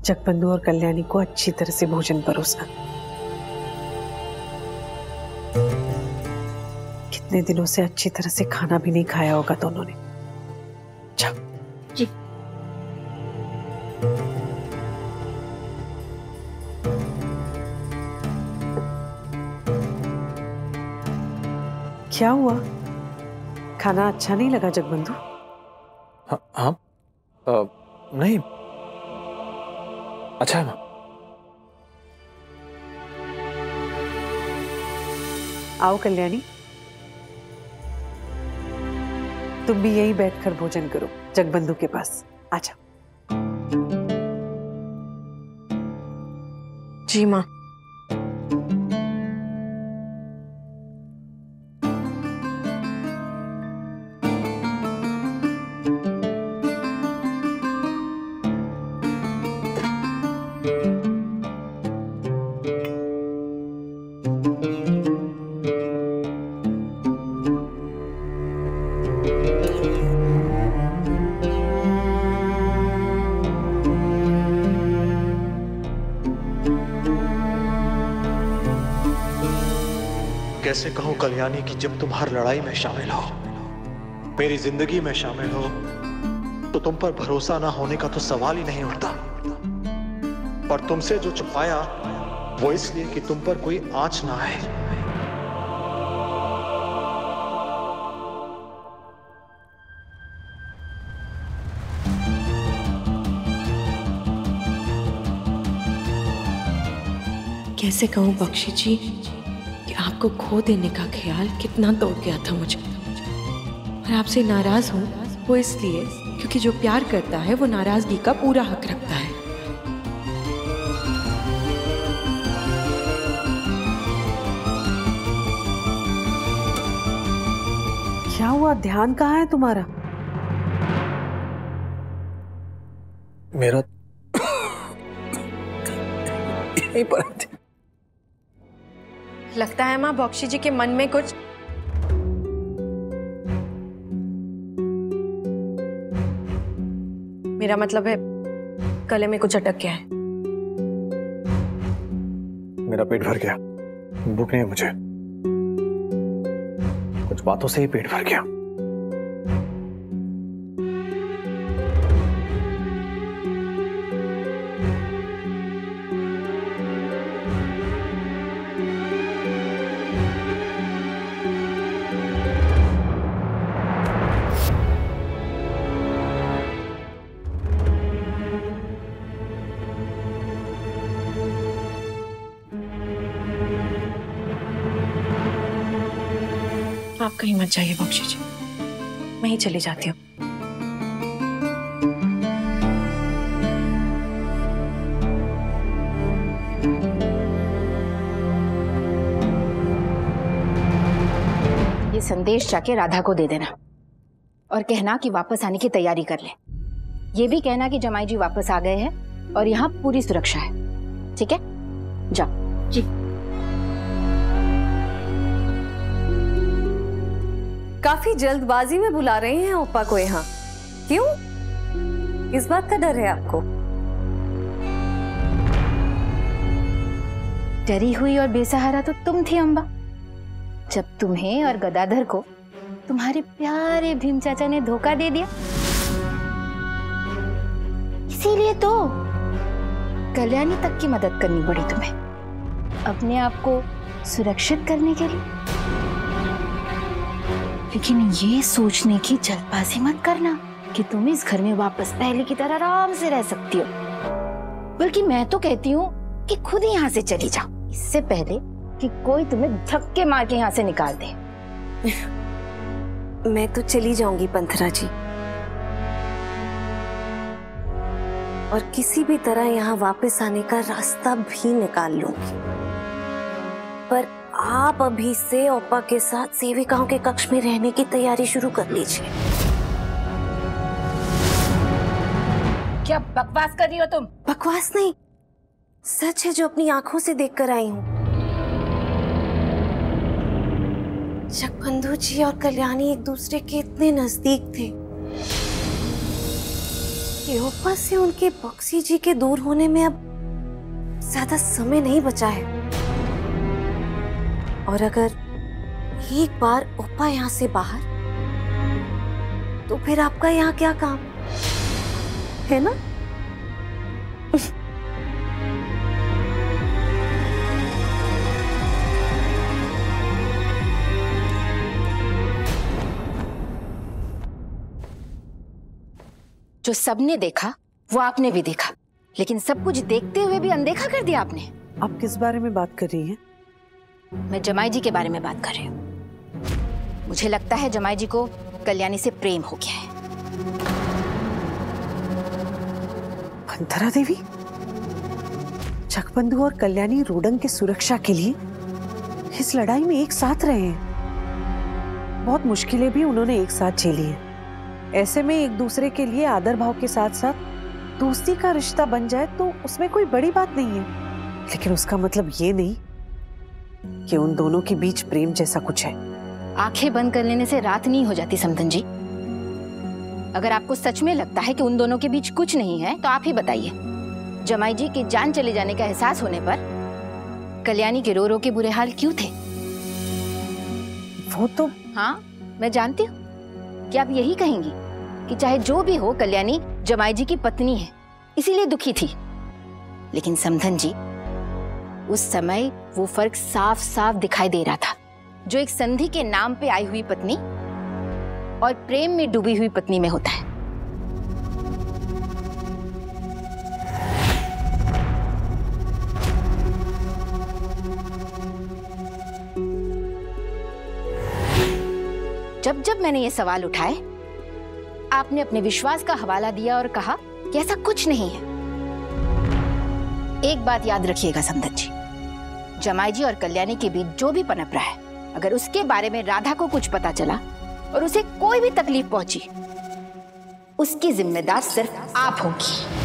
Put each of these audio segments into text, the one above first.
जगबंधु और कल्याणी को अच्छी तरह से भोजन परोसना। कितने दिनों से अच्छी तरह से खाना भी नहीं खाया होगा दोनों ने। जाओ। जी। क्या हुआ? खाना अच्छा नहीं लगा जगबंधु? हाँ, नहीं, अच्छा है माँ। आओ कल्याणी, तुम भी यहीं बैठकर भोजन करो जगबंधु के पास। आजा। जी माँ। कैसे कहूं कल्याणी कि जब तुम हर लड़ाई में शामिल हो, मेरी जिंदगी में शामिल हो, तो तुम पर भरोसा ना होने का तो सवाल ही नहीं उठता। और तुमसे जो छुपाया वो इसलिए कि तुम पर कोई आंच ना आए। कैसे कहूँ बख्शी जी कि आपको खो देने का ख्याल कितना तोड़ गया था मुझे। और आपसे नाराज हूँ वो इसलिए क्योंकि जो प्यार करता है वो नाराजगी का पूरा हक रखता है। क्या हुआ? ध्यान कहाँ है तुम्हारा? मेरा यहीं पर है। लगता है माँ बख्शी जी के मन में कुछ मेरा मतलब है गले में कुछ अटक गया है। मेरा पेट भर गया, भूख नहीं है मुझे। कुछ बातों से ही पेट भर गया। आप कहीं मत जाइए बख्शी जी, मैं ही चली जाती हूँ। ये संदेश जाके राधा को दे देना और कहना कि वापस आने की तैयारी कर ले। ये भी कहना कि जमाई जी वापस आ गए हैं और यहाँ पूरी सुरक्षा है। ठीक है, जाओ। जी। काफी जल्दबाजी में बुला रहे हैं ओप्पा को यहाँ, क्यों? किस बात का डर है आपको? डरी हुई और बेसहारा तो तुम थी अम्बा, जब तुम्हें और गदाधर को तुम्हारे प्यारे भीम चाचा ने धोखा दे दिया। इसीलिए तो कल्याणी तक की मदद करनी पड़ी तुम्हें, अपने आप को सुरक्षित करने के लिए। लेकिन ये सोचने की जल्दबाजी मत करना कि तुम इस घर में वापस पहले की तरह आराम से रह सकती हो। बल्कि मैं तो कहती हूँ कि खुद ही यहाँ से चली जाओ, इससे पहले कि कोई तुम्हें धक्के मार के यहाँ से निकाल दे। मैं तो चली जाऊंगी पंथरा जी, और किसी भी तरह यहाँ वापस आने का रास्ता भी निकाल लूंगी। पर आप अभी से ओप्पा के साथ सेविकाओं के कक्ष में रहने की तैयारी शुरू कर लीजिए। क्या बकवास कर रही हो तुम? बकवास नहीं, सच है जो अपनी आंखों से देखकर आई हूँ। जगबंधु जी और कल्याणी एक दूसरे के इतने नजदीक थे, कि ओप्पा से उनके बक्सी जी के दूर होने में अब ज्यादा समय नहीं बचा है। और अगर एक बार ओप्पा यहाँ से बाहर, तो फिर आपका यहाँ क्या काम है ना? जो सबने देखा वो आपने भी देखा, लेकिन सब कुछ देखते हुए भी अनदेखा कर दिया आपने। आप किस बारे में बात कर रही हैं? मैं जमाई जी के बारे में बात कर रही हूँ। मुझे लगता है जमाई जी को कल्याणी से प्रेम हो गया है। अंतरा देवी, चकबंधु और कल्याणी रोडंग की सुरक्षा के लिए इस लड़ाई में एक साथ रहे हैं। बहुत मुश्किलें भी उन्होंने एक साथ झेली हैं। ऐसे में एक दूसरे के लिए आदर भाव के साथ साथ दोस्ती का रिश्ता बन जाए तो उसमें कोई बड़ी बात नहीं है। लेकिन उसका मतलब ये नहीं कि उन दोनों के बीच प्रेम जैसा कुछ है। आंखें बंद कर लेने से रात नहीं हो जाती समधन जी। अगर आपको सच में लगता है कि उन दोनों के बीच कुछ नहीं है तो आप ही बताइए। जमाई जी की जान चले जाने का एहसास होने पर कल्याणी के रो रो के बुरे हाल क्यों थे? वो तो हाँ, मैं जानती हूँ कि आप यही कहेंगी कि चाहे जो भी हो कल्याणी जमाई जी की पत्नी है, इसीलिए दुखी थी। लेकिन समधन जी, उस समय वो फर्क साफ साफ दिखाई दे रहा था जो एक संधि के नाम पे आई हुई पत्नी और प्रेम में डूबी हुई पत्नी में होता है। जब जब मैंने ये सवाल उठाए, आपने अपने विश्वास का हवाला दिया और कहा कि ऐसा कुछ नहीं है। एक बात याद रखिएगा समधन जी, जमाई जी और कल्याणी के बीच जो भी पनप रहा है, अगर उसके बारे में राधा को कुछ पता चला और उसे कोई भी तकलीफ पहुंची, उसकी जिम्मेदार सिर्फ आप होंगी।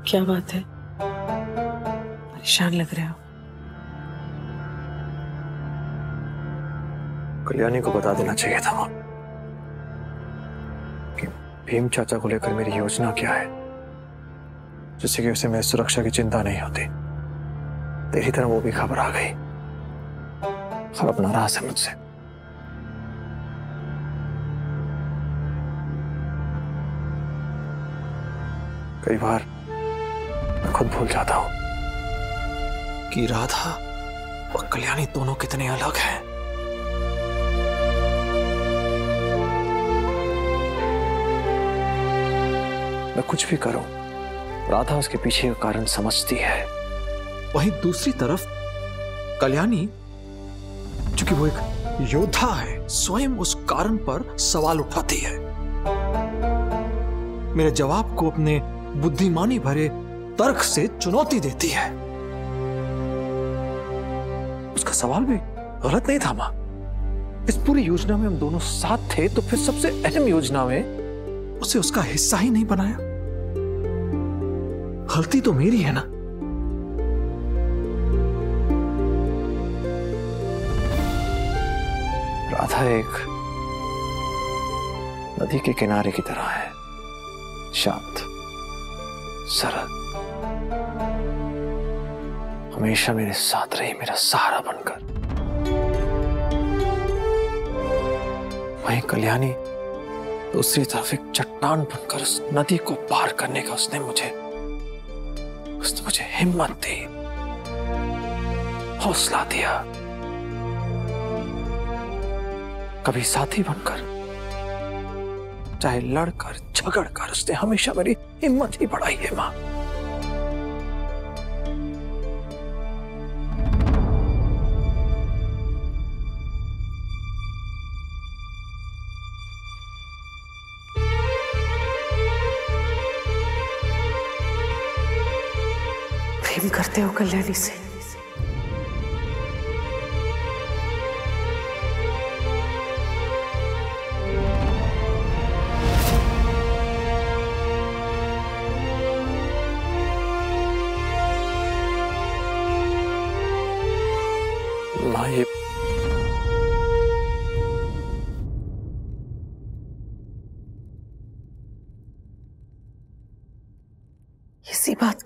क्या बात है? परेशान लग रहे हो। कल्याणी को बता देना चाहिए था कि भीम चाचा को लेकर मेरी योजना क्या है, जिससे कि उसे मेरी सुरक्षा की चिंता नहीं होती। तेरी तरह वो भी खबर आ गई और अब नाराज है मुझसे। कई बार मैं खुद भूल जाता हूं कि राधा और कल्याणी दोनों कितने अलग हैं। मैं कुछ भी करूं, राधा उसके पीछे का कारण समझती है। वहीं दूसरी तरफ कल्याणी, चूंकि वो एक योद्धा है, स्वयं उस कारण पर सवाल उठाती है। मेरे जवाब को अपने बुद्धिमानी भरे तर्क से चुनौती देती है। उसका सवाल भी गलत नहीं था मां। इस पूरी योजना में हम दोनों साथ थे, तो फिर सबसे अहम योजना में उसे उसका हिस्सा ही नहीं बनाया। गलती तो मेरी है ना। राधा एक नदी के किनारे की तरह है, शांत, सरल, हमेशा मेरे साथ रही, मेरा सहारा बनकर। वहीं कल्याणी दूसरी तरफ एक चट्टान बनकर उस नदी को पार करने का उसने मुझे हिम्मत दी, हौसला दिया। कभी साथी बनकर, चाहे लड़कर झगड़कर, उसने हमेशा मेरी हिम्मत ही बढ़ाई है मां। प्रेम करते हो कल्याणी से?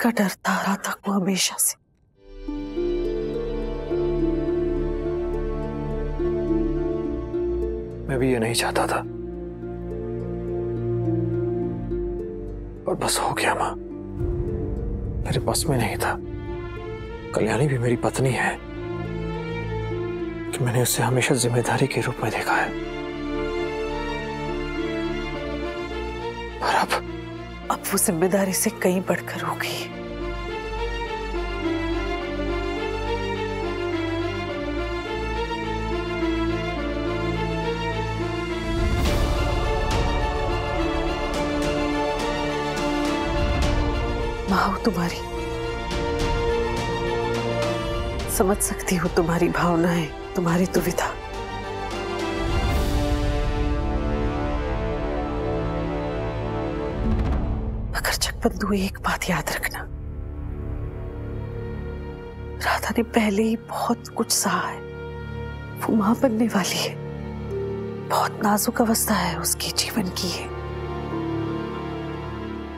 का डर था राधा को हमेशा से। मैं भी ये नहीं चाहता था, और बस हो गया माँ। मेरे बस में नहीं था। कल्याणी भी मेरी पत्नी है कि मैंने उसे हमेशा जिम्मेदारी के रूप में देखा है, पर अब वो जिम्मेदारी से कहीं बढ़कर होगी। माँ तुम्हारी, समझ सकती हूँ तुम्हारी भावनाएं, तुम्हारी दुविधा। मगर जगबंधु, एक बात याद रखना, राधा ने पहले ही बहुत कुछ सहा है। वो मां बनने वाली है। बहुत नाजुक अवस्था है उसके जीवन की है।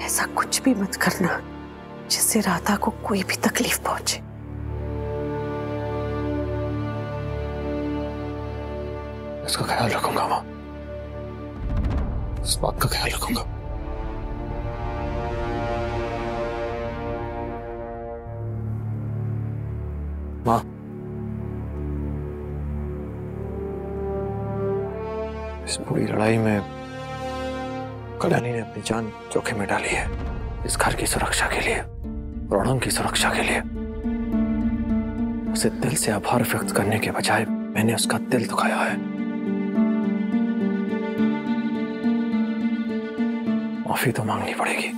ऐसा कुछ भी मत करना जिससे राधा को कोई भी तकलीफ पहुंचे। इसका ख्याल रखूंगा माँ, इस बात का ख्याल रखूंगा। माँ, इस पूरी लड़ाई में कल्याणी ने अपनी जान जोखिम में डाली है, इस घर की सुरक्षा के लिए, रोहन की सुरक्षा के लिए। उसे दिल से आभार व्यक्त करने के बजाय मैंने उसका दिल दुखाया है। माफी तो मांगनी पड़ेगी।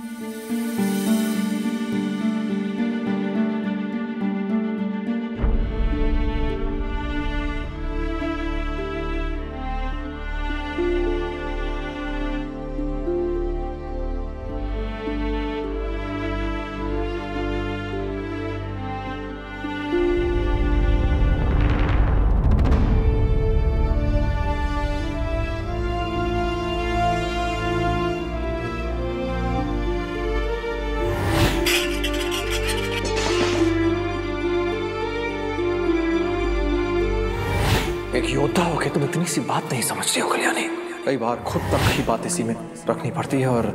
एक योद्धा होके तुम इतनी सी बात नहीं समझती हो कल्याणी। कई बार खुद तक ही बातें सीमित रखनी पड़ती है, और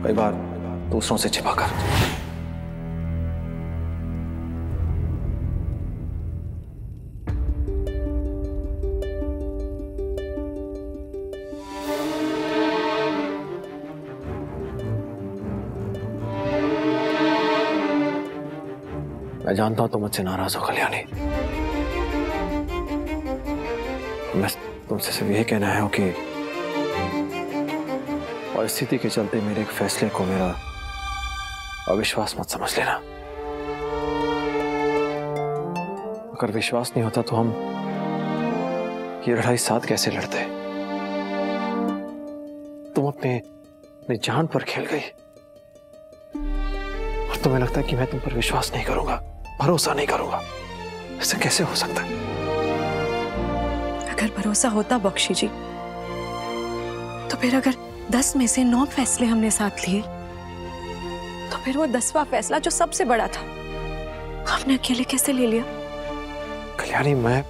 कई बार दूसरों से छिपाकर। मैं जानता हूं तुम मुझसे नाराज हो कल्याणी। मैं तुमसे सिर्फ यही कहना है कि परिस्थिति के चलते मेरे एक फैसले को मेरा अविश्वास मत समझ लेना। अगर विश्वास नहीं होता तो हम ये लड़ाई साथ कैसे लड़ते। तुम अपनी जान पर खेल गई, और तुम्हें लगता है कि मैं तुम पर विश्वास नहीं करूंगा, भरोसा नहीं करूंगा। ऐसा कैसे हो सकता है? अगर भरोसा होता बख्शी जी, तो फिर अगर 10 में से 9 फैसले हमने साथ लिए, तो फिर वो 10वां फैसला जो सबसे बड़ा था, हमने अकेले कैसे ले लिया? कल्याणी, मैं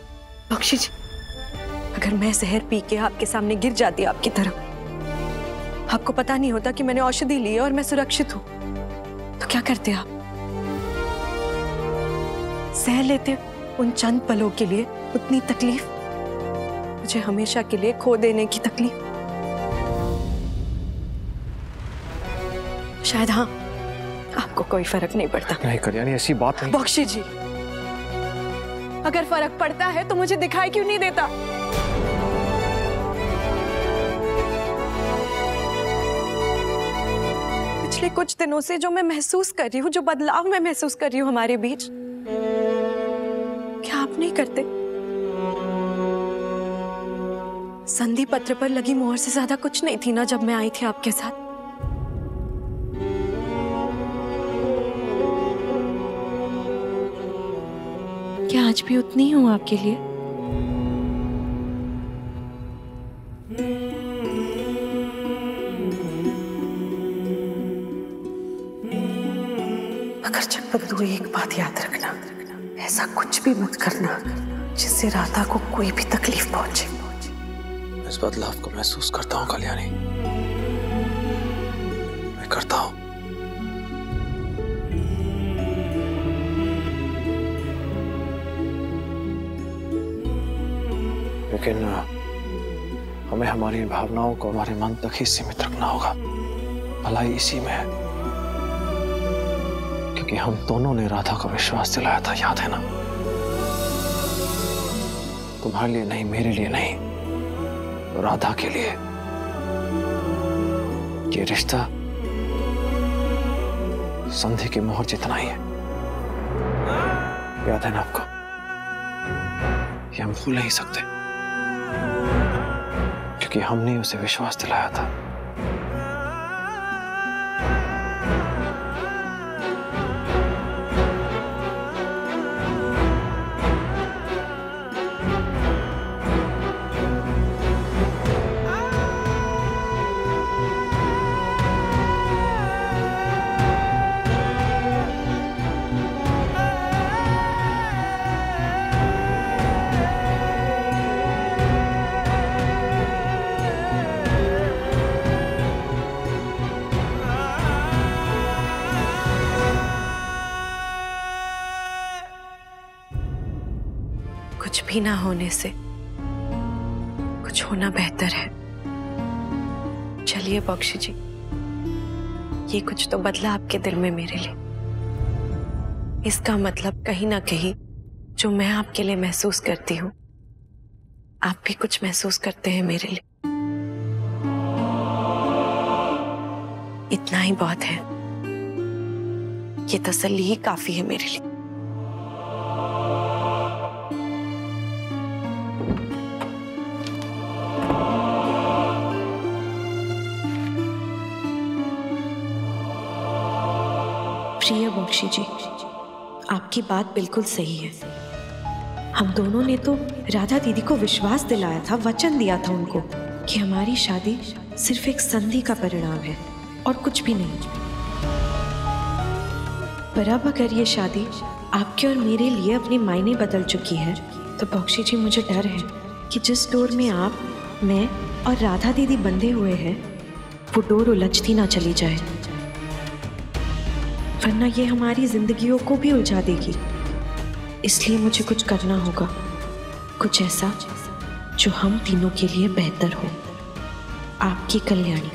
बख्शी जी, अगर मैं जहर पी के आपके सामने गिर जाती आपकी तरफ, आपको पता नहीं होता कि मैंने औषधि ली है और मैं सुरक्षित हूं, तो क्या करते आप? सह लेते उन चंद पलों के लिए उतनी तकलीफ, मुझे हमेशा के लिए खो देने की तकलीफ। शायद हाँ, आपको कोई फर्क नहीं पड़ता। नहीं कल्याणी, ऐसी बात नहीं। बख्शी जी, अगर फर्क पड़ता है तो मुझे दिखाई क्यों नहीं देता? पिछले कुछ दिनों से जो मैं महसूस कर रही हूँ, जो बदलाव मैं महसूस कर रही हूँ हमारे बीच, क्या आप नहीं करते? संधि पत्र पर लगी मोहर से ज्यादा कुछ नहीं थी ना जब मैं आई थी आपके साथ। क्या आज भी उतनी हूं आपके लिए? कर जगबंधु, एक बात याद रखना, ऐसा कुछ भी मत करना जिससे राधा को कोई भी तकलीफ पहुंचे। इस बदलाव को महसूस करता हूँ कल्याणी, मैं करता हूँ। लेकिन हमें हमारी भावनाओं को हमारे मन तक ही सीमित रखना होगा। भलाई इसी में है, क्योंकि हम दोनों ने राधा को विश्वास दिलाया था, याद है ना? तुम्हारे लिए नहीं, मेरे लिए नहीं, राधा के लिए। ये रिश्ता संधि की मोहर जितना ही है, याद है ना आपको? ये हम भूल नहीं सकते, क्योंकि हमने उसे विश्वास दिलाया था। कुछ भी ना होने से कुछ होना बेहतर है। चलिए बख्शी जी, ये कुछ तो बदला आपके दिल में मेरे लिए। इसका मतलब कहीं ना कहीं जो मैं आपके लिए महसूस करती हूँ, आप भी कुछ महसूस करते हैं मेरे लिए। इतना ही बहुत है, ये तसल्ली ही काफी है मेरे लिए। प्रिय बख्शी जी, आपकी बात बिल्कुल सही है। हम दोनों ने तो राधा दीदी को विश्वास दिलाया था, वचन दिया था उनको कि हमारी शादी सिर्फ एक संधि का परिणाम है और कुछ भी नहीं। पर अब अगर ये शादी आपके और मेरे लिए अपने मायने बदल चुकी है, तो बख्शी जी मुझे डर है कि जिस डोर में आप, मैं और राधा दीदी बंधे हुए हैं, वो डोर उलझती ना चली जाए, वरना ये हमारी जिंदगियों को भी उलझा देगी। इसलिए मुझे कुछ करना होगा, कुछ ऐसा जो हम तीनों के लिए बेहतर हो। आपकी कल्याणी।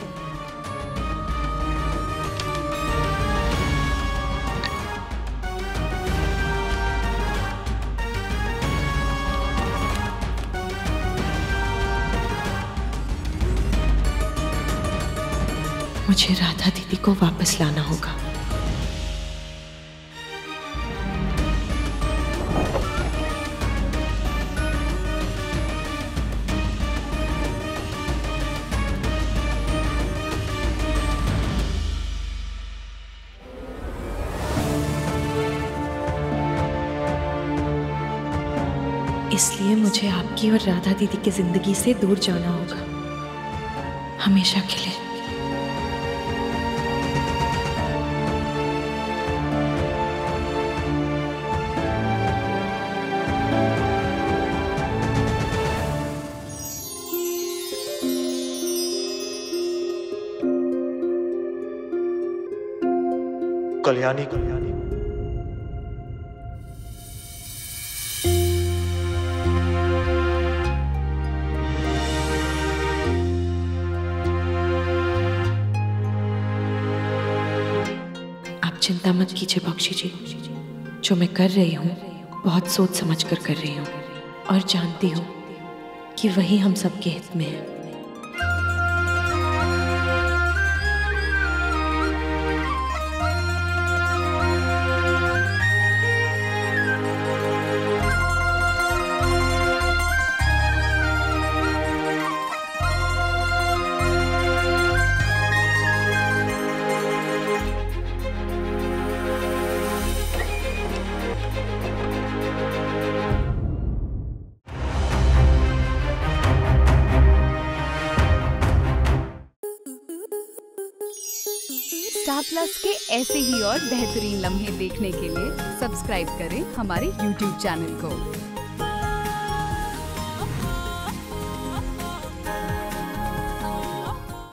मुझे राधा दीदी को वापस लाना होगा। इसलिए मुझे आपकी और राधा दीदी की जिंदगी से दूर जाना होगा, हमेशा के लिए। कल्याणी, चिंता मत कीजिए बख्शी जी, जो मैं कर रही हूँ बहुत सोच समझ कर रही हूँ और जानती हूँ कि वही हम सबके हित में है। स्टार प्लस के ऐसे ही और बेहतरीन लम्हे देखने के लिए सब्सक्राइब करें हमारे YouTube चैनल को।